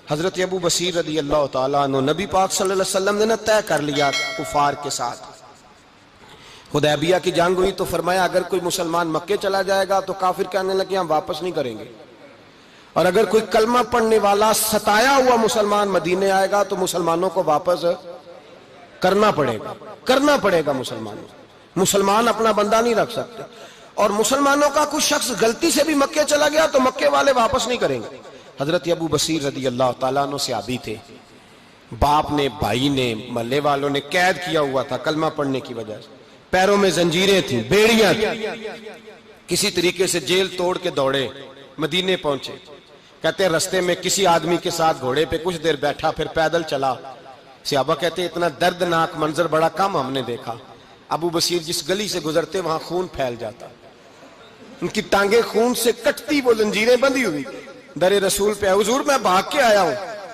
حضرت ابو بصیر رضی اللہ تعالیٰ عنہ نبی پاک صلی اللہ علیہ وسلم نے نہ طے کر لیا کفار کے ساتھ. حدیبیہ کی جنگ ہوئی تو فرمایا اگر کوئی مسلمان مکے چلا جائے گا تو کافر کہنے لگے ہم واپس نہیں کریں گے، اور اگر کوئی کلمہ پڑھنے والا ستایا ہوا مسلمان مدینے آئے گا تو مسلمانوں کو واپس کرنا پڑے گا. مسلمان اپنا بندہ نہیں رکھ سکتے، اور مسلمانوں کا کوئی شخص غلطی سے بھی مکے چلا گیا تو مکے والے واپس نہیں کریں گے. حضرت ابو بصیر رضی اللہ تعالیٰ عنہ صحابی تھے، باپ نے، بھائی نے، محلے والوں نے قید کیا ہوا تھا کلمہ پڑھنے کی وجہ سے، پیروں میں زنجیریں تھیں، بیڑیاں تھیں. کسی طریقے سے جیل توڑ کے دوڑے مدینے پہنچے. کہتے ہیں رستے میں کسی آدمی کے ساتھ گھوڑے پہ کچھ دیر بیٹھا پھر پیدل چلا. صحابہ کہتے ہیں اتنا دردناک منظر بڑا کم ہم نے دیکھا. ابو بصیر جس گلی سے گزرتے وہاں خون پھیل جاتا، ان کی ٹانگیں خون سے کٹتی، وہ زنجیریں بندھی ہوئی. در رسول پہ حضور میں بھاگ کے آیا ہوں.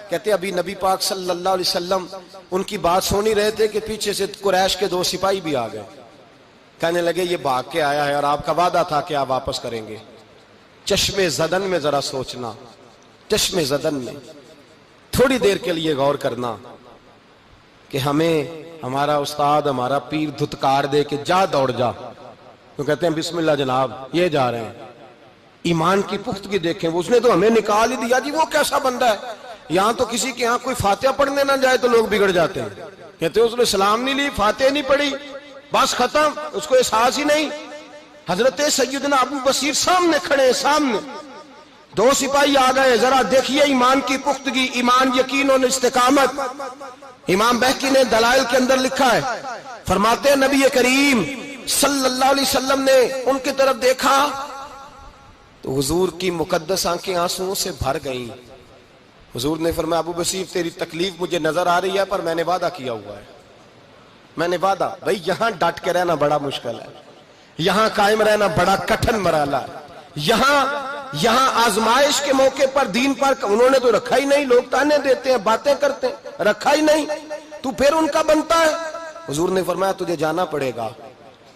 کہتے ابھی نبی پاک صلی اللہ علیہ وسلم ان کی بات سن ہی رہے تھے کہ پیچھے سے قریش کے 2 سپاہی بھی آ گئے. کہنے لگے یہ بھاگ کے آیا ہے اور آپ کا وعدہ تھا کہ آپ واپس کریں گے. چشم زدن میں ذرا سوچنا، چشم زدن میں تھوڑی دیر کے لیے غور کرنا کہ ہمیں ہمارا استاد، ہمارا پیر دھتکار دے کہ جا دوڑ جا، تو کہتے ہیں بسم اللہ جناب یہ جا رہے ہیں. ایمان کی پختگی دیکھیں، اس نے تو ہمیں نکال ہی دیا جی، وہ کیسا بندہ ہے. یہاں تو کسی کے یہاں کوئی فاتحہ پڑھنے نہ جائے تو لوگ بگڑ جاتے ہیں. کہتے ہیں اس نے سلام نہیں لی، فاتحہ نہیں پڑھی، بس ختم، اس کو احساس ہی نہیں. حضرت سیدنا ابو بصیر سامنے کھڑے، سامنے 2 سپاہی آ گئے. ذرا دیکھیے ایمان کی پختگی، ایمان، یقین اور استقامت. امام بہقی نے دلائل کے اندر لکھا ہے، فرماتے ہیں نبی کریم صلی اللہ علیہ وسلم نے ان کی طرف دیکھا تو حضور کی مقدس آنکھیں آنسوؤں سے بھر گئیں. حضور نے فرمایا ابو بصیر تیری تکلیف مجھے نظر آ رہی ہے پر میں نے وعدہ کیا ہوا ہے، میں نے وعدہ. بھئی یہاں ڈٹ کے رہنا بڑا مشکل ہے، یہاں قائم رہنا بڑا کٹھن مرحلہ ہے. یہاں آزمائش کے موقع پر دین پر انہوں نے تو رکھا ہی نہیں. لوگ تانے دیتے ہیں، باتیں کرتے ہیں، رکھا ہی نہیں، تو پھر ان کا بنتا ہے. حضور نے فرمایا تجھے جانا پڑے گا.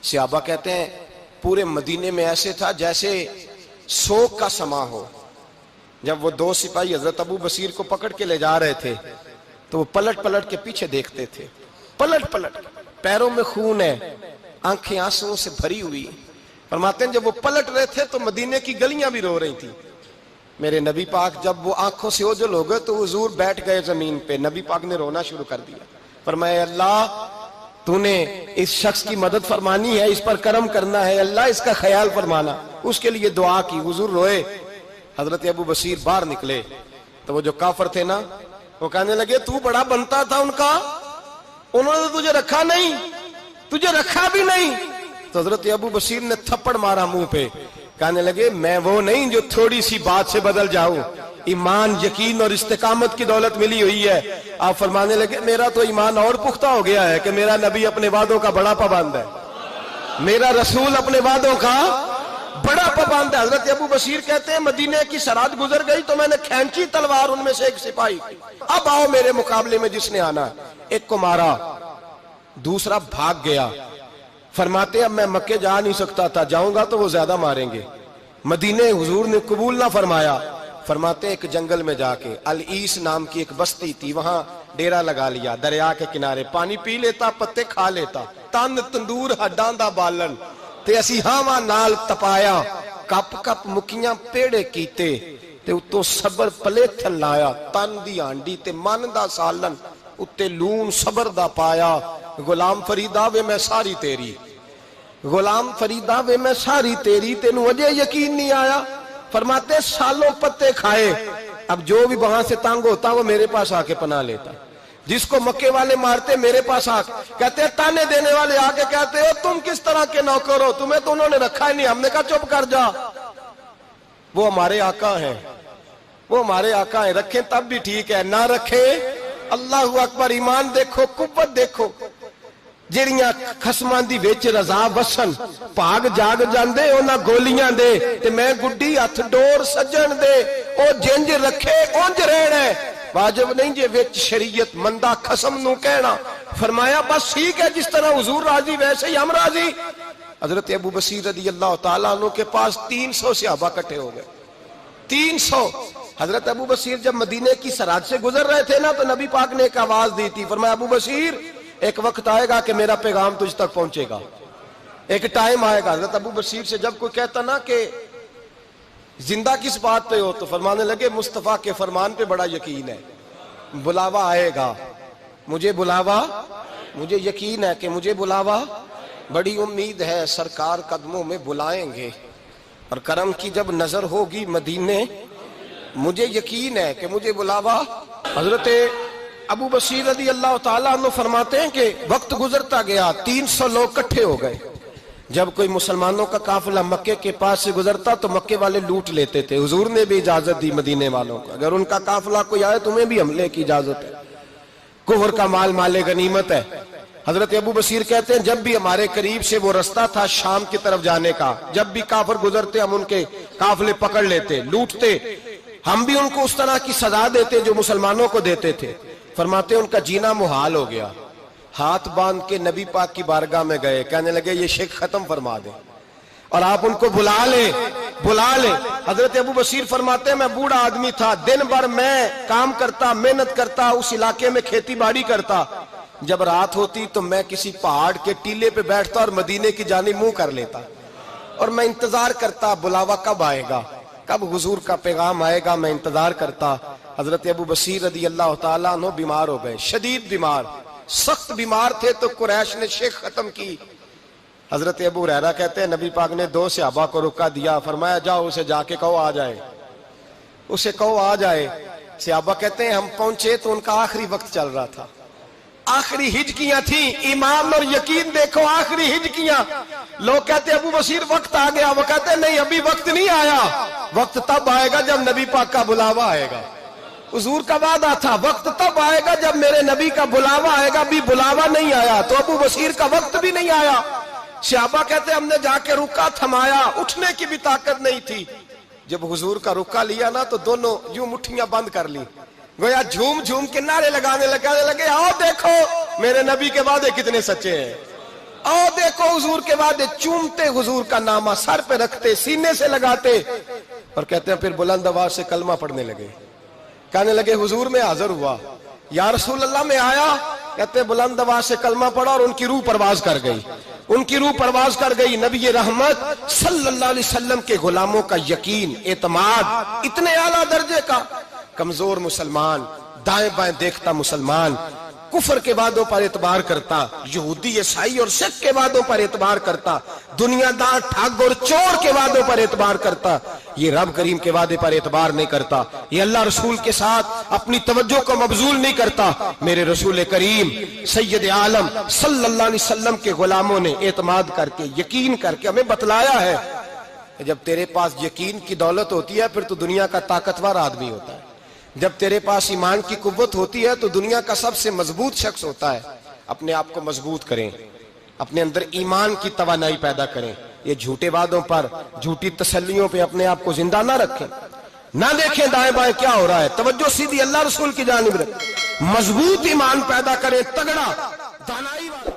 صحابہ کہتے ہیں پورے مدینے میں ایسے تھا جیسے سوگ کا سما ہو. جب وہ 2 سپاہی حضرت ابو بصیر کو پکڑ کے لے جا رہے تھے تو وہ پلٹ پلٹ کے پیچھے دیکھتے تھے، پلٹ پلٹ، پیروں میں خون ہے، آنکھیں آنسوؤں سے بھری ہوئی. فرماتے ہیں جب وہ پلٹ رہے تھے تو مدینے کی گلیاں بھی رو رہی تھی. میرے نبی پاک جب وہ آنکھوں سے اوجھل ہو گئے تو حضور بیٹھ گئے زمین پہ. نبی پاک نے رونا شروع کر دیا. فرمایا اللہ تو نے اس شخص کی مدد فرمانی ہے، اس پر کرم کرنا ہے، اللہ اس کا خیال فرمانا. اس کے لیے دعا کی، حضور روئے. حضرت ابو بصیر باہر نکلے تو وہ جو کافر تھے نا وہ کہنے لگے تو بڑا بنتا تھا ان کا، انہوں نے تجھے رکھا نہیں، تجھے رکھا بھی نہیں. تو حضرت ابو بصیر نے تھپڑ مارا منہ پہ. کہنے لگے میں وہ نہیں جو تھوڑی سی بات سے بدل جاؤں، ایمان، یقین اور استقامت کی دولت ملی ہوئی ہے. آپ فرمانے لگے میرا تو ایمان اور پختہ ہو گیا ہے کہ میرا نبی اپنے وعدوں کا بڑا پابند ہے، میرا رسول اپنے وعدوں کا بڑا پابند ہے. حضرت ابو بصیر کہتے ہیں مدینے کی سرحد گزر گئی تو میں نے کھینچی تلوار ان میں سے ایک سپاہی، اب آؤ میرے مقابلے میں جس نے آنا ہے. ایک کو مارا، دوسرا بھاگ گیا. فرماتے اب میں مکے جا نہیں سکتا تھا، جاؤں گا تو وہ زیادہ ماریں گے. مدینے حضور نے قبول نہ فرمایا. فرماتے ایک جنگل میں جا کے العیس نام کی ایک بستی تھی، وہاں ڈیرا لگا لیا، دریا کے کنارے، پانی پی لیتا، پتے کھا لیتا. تن تندور ہڈاں دا بالن تے اسی ہاواں نال تپایا، کپ کپ مکیاں پیڑے کیتے تے اتوں صبر پلیتھن لایا. تن دی ہانڈی تے من دا سالن اتے لون صبر دا پایا. غلام فریدا وے میں ساری تیری، غلام فریدا وے میں ساری تیری، تینوں اجے یقین نہیں آیا. فرماتے سالوں پتے کھائے، اب جو بھی وہاں سے تنگ ہوتا وہ میرے پاس آ کے پناہ لیتا. جس کو مکے والے مارتے میرے پاس آ کہتے تانے دینے والے آ کے کہتے ہو تم کس طرح کے نوکر ہو، تمہیں تو انہوں نے رکھا ہی نہیں. ہم نے کہا چپ کر جا، وہ ہمارے آقا ہیں، وہ ہمارے آقا ہیں، رکھیں تب بھی ٹھیک ہے، نہ رکھیں اللہ اکبر. ایمان دیکھو، قوت دیکھو. جڑیاں خصماں دی وچ رضا وسن بھاگ جاگ جاندے انہاں گولیاں دے تے میں گڈی ہتھ ڈور سجن دے او جنج رکھے اونج رہنا ہے. واجب نہیں جے وچ شریعت مندہ خصم نو کہنا. فرمایا بس ٹھیک ہے، جس طرح حضور راضی ویسے ہی ہم راضی. حضرت ابو بصیر رضی اللہ تعالیٰ عنہ کے پاس 300 صحابہ کٹھے ہو گئے. 300 حضرت ابو بصیر جب مدینے کی سرحد سے گزر رہے تھے نا تو نبی پاک نے ایک آواز دی تھی، فرمایا ابو بصیر ایک وقت آئے گا کہ میرا پیغام تجھ تک پہنچے گا، ایک ٹائم آئے گا۔ حضرت ابو بصیر سے جب کوئی کہتا نا کہ زندہ کس بات پہ ہو تو فرمانے لگے مصطفیٰ کے فرمان پہ بڑا یقین ہے، بلاوا آئے گا، مجھے بلاوا، مجھے یقین ہے کہ مجھے بلاوا، بڑی امید ہے سرکار قدموں میں بلائیں گے اور کرم کی جب نظر ہوگی مدینے، مجھے یقین ہے کہ مجھے بلاوا۔ حضرت ابو بصیر رضی اللہ تعالیٰ عنہ فرماتے ہیں کہ وقت گزرتا گیا، 300 لوگ اکٹھے ہو گئے۔ جب کوئی مسلمانوں کا قافلہ مکے کے پاس سے گزرتا تو مکے والے لوٹ لیتے تھے۔ حضور نے بھی اجازت دی مدینے والوں کو، اگر ان کا قافلہ کوئی آئے تمہیں بھی حملے کی اجازت ہے، کفر کا مال مال غنیمت ہے۔ حضرت ابو بصیر کہتے ہیں جب بھی ہمارے قریب سے وہ رستہ تھا شام کی طرف جانے کا، جب بھی کافر گزرتے ہم ان کے قافلے پکڑ لیتے، لوٹتے، ہم بھی ان کو اس طرح کی سزا دیتے جو مسلمانوں کو دیتے تھے۔ فرماتے ان کا جینا محال ہو گیا، ہاتھ باندھ کے نبی پاک کی بارگاہ میں گئے، کہنے لگے یہ شرک ختم فرما دے اور آپ ان کو بلا لیں، بلا لیں۔ حضرت ابو بصیر فرماتے ہیں میں بوڑھا آدمی تھا، دن بھر میں کام کرتا، محنت کرتا، اس علاقے میں کھیتی باڑی کرتا، جب رات ہوتی تو میں کسی پہاڑ کے ٹیلے پہ بیٹھتا اور مدینے کی جانب منہ کر لیتا اور میں انتظار کرتا بلاوا کب آئے گا، کب حضور کا پیغام آئے گا، میں انتظار کرتا۔ حضرت ابو بصیر رضی اللہ تعالیٰ عنہ بیمار ہو گئے، شدید بیمار، سخت بیمار تھے تو قریش نے شیخ ختم کی۔ حضرت ابو ہریرہ کہتے ہیں نبی پاک نے 2 صحابہ کو رکا دیا، فرمایا جاؤ اسے جا کے کہو آ جائے، اسے کہو آ جائے۔ صحابہ کہتے ہیں ہم پہنچے تو ان کا آخری وقت چل رہا تھا، آخری ہجکیاں تھیں، ایمان اور یقین دیکھو، آخری ہجکیاں۔ لوگ کہتے ابو بصیر وقت آ گیا، وہ کہتے نہیں ابھی وقت نہیں آیا، وقت تب آئے گا جب نبی پاک کا بلاوا آئے گا۔ حضور کا وعدہ تھا وقت تب آئے گا جب میرے نبی کا بلاوا آئے گا، ابھی بلاوا نہیں آیا تو ابو بصیر کا وقت بھی نہیں آیا۔ صحابہ کہتے ہم نے جا کے رکا تھمایا، اٹھنے کی بھی طاقت نہیں تھی۔ جب حضور کا رکا لیا نا تو دونوں یوں مٹھیاں بند کر لی، گویا جھوم جھوم کے نعرے لگانے لگے آؤ دیکھو میرے نبی کے وعدے کتنے سچے ہیں، آؤ دیکھو حضور کے وعدے، چومتے حضور کا نامہ، سر پہ رکھتے، سینے سے لگاتے، اور کہتے ہیں پھر بلند آواز سے کلمہ پڑھنے لگے، کہنے لگے حضور میں حاضر ہوا، یا رسول اللہ میں آیا، کہتے بلند آواز سے کلمہ پڑھا اور ان کی روح پرواز کر گئی، ان کی روح پرواز کر گئی۔ نبی رحمت صلی اللہ علیہ وسلم کے غلاموں کا یقین، اعتماد اتنے اعلیٰ درجے کا، کمزور مسلمان، دائیں بائیں دیکھتا مسلمان، کفر کے وعدوں پر اعتبار کرتا، یہودی عیسائی اور سکھ کے وعدوں پر اعتبار کرتا، دنیا دار ٹھگ اور چور کے وعدوں پر اعتبار کرتا، یہ رب کریم کے وعدے پر اعتبار نہیں کرتا، یہ اللہ رسول کے ساتھ اپنی توجہ کو مبذول نہیں کرتا۔ میرے رسول کریم سید عالم صلی اللہ علیہ وسلم کے غلاموں نے اعتماد کر کے، یقین کر کے ہمیں بتلایا ہے کہ جب تیرے پاس یقین کی دولت ہوتی ہے پھر تو دنیا کا طاقتور آدمی ہوتا ہے، جب تیرے پاس ایمان کی قوت ہوتی ہے تو دنیا کا سب سے مضبوط شخص ہوتا ہے۔ اپنے آپ کو مضبوط کریں، اپنے اندر ایمان کی توانائی پیدا کریں، یہ جھوٹے وعدوں پر، جھوٹی تسلیوں پہ اپنے آپ کو زندہ نہ رکھیں، نہ دیکھیں دائیں بائیں کیا ہو رہا ہے، توجہ سیدھی اللہ رسول کی جانب رکھیں، مضبوط ایمان پیدا کریں، تگڑا دانائی والا۔